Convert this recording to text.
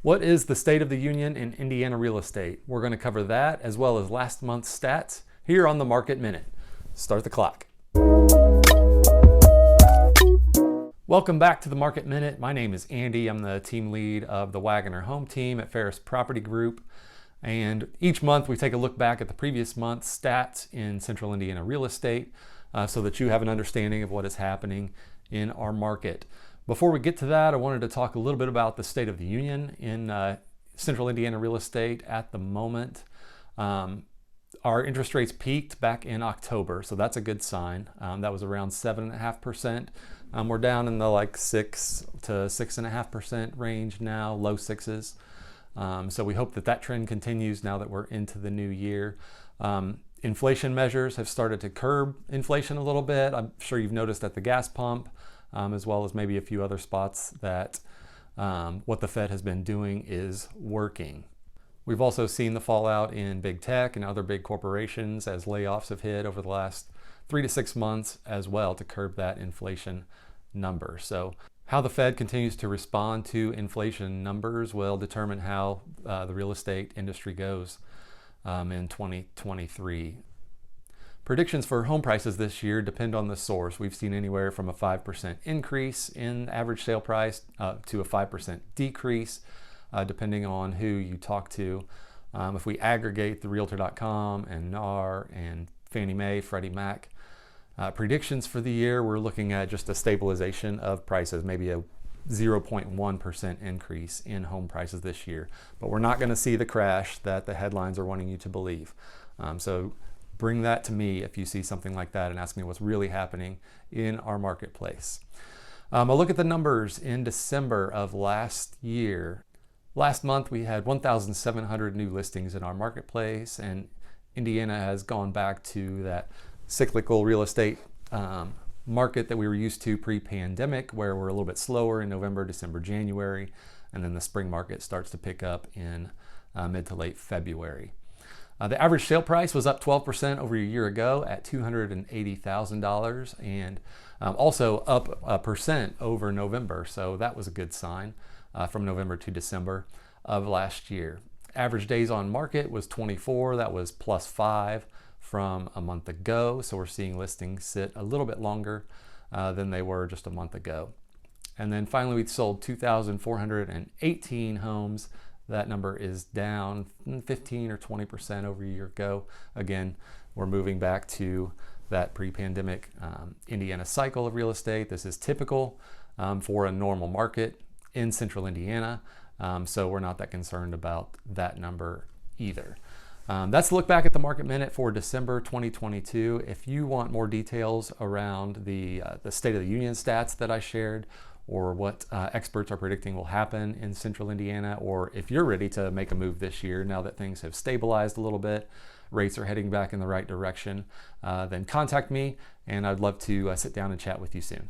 What is the state of the union in Indiana real estate? We're going to cover that as well as last month's stats here on the Market Minute. Start the clock. Welcome back to the Market Minute. My name is Andy. I'm the team lead of the Waggoner home team at Ferris Property Group. And each month we take a look back at the previous month's stats in Central Indiana real estate so that you have an understanding of what is happening in our market. Before we get to that, I wanted to talk a little bit about the state of the union in Central Indiana real estate at the moment. Our interest rates peaked back in October, so that's a good sign. That was around 7.5%. We're down in the 6 to 6.5% range now, low sixes. So we hope that that trend continues now that we're into the new year. Inflation measures have started to curb inflation a little bit. I'm sure you've noticed at the gas pump, as well as maybe a few other spots that what the Fed has been doing is working. We've also seen the fallout in big tech and other big corporations as layoffs have hit over the last 3 to 6 months as well to curb that inflation number. So how the Fed continues to respond to inflation numbers will determine how the real estate industry goes in 2023. Predictions for home prices this year depend on the source. We've seen anywhere from a 5% increase in average sale price to a 5% decrease, depending on who you talk to. If we aggregate the Realtor.com and NAR and Fannie Mae, Freddie Mac predictions for the year, we're looking at just a stabilization of prices, maybe a 0.1% increase in home prices this year. But we're not going to see the crash that the headlines are wanting you to believe. So bring that to me if you see something like that and ask me what's really happening in our marketplace. I'll look at the numbers in December of last year. Last month we had 1,700 new listings in our marketplace, and Indiana has gone back to that cyclical real estate market that we were used to pre-pandemic, where we're a little bit slower in November, December, January, and then the spring market starts to pick up in mid to late February. The average sale price was up 12% over a year ago at $280,000, and also up 1% over November. So that was a good sign from November to December of last year. Average days on market was 24. That was plus 5 from a month ago. So we're seeing listings sit a little bit longer than they were just a month ago. And then finally, we sold 2,418 homes. That number is down 15 or 20% over a year ago. Again, we're moving back to that pre-pandemic Indiana cycle of real estate. This is typical for a normal market in Central Indiana. So we're not that concerned about that number either. That's a look back at the Market Minute for December 2022. If you want more details around the State of the Union stats that I shared, or what experts are predicting will happen in Central Indiana, or if you're ready to make a move this year now that things have stabilized a little bit, rates are heading back in the right direction, then contact me and I'd love to sit down and chat with you soon.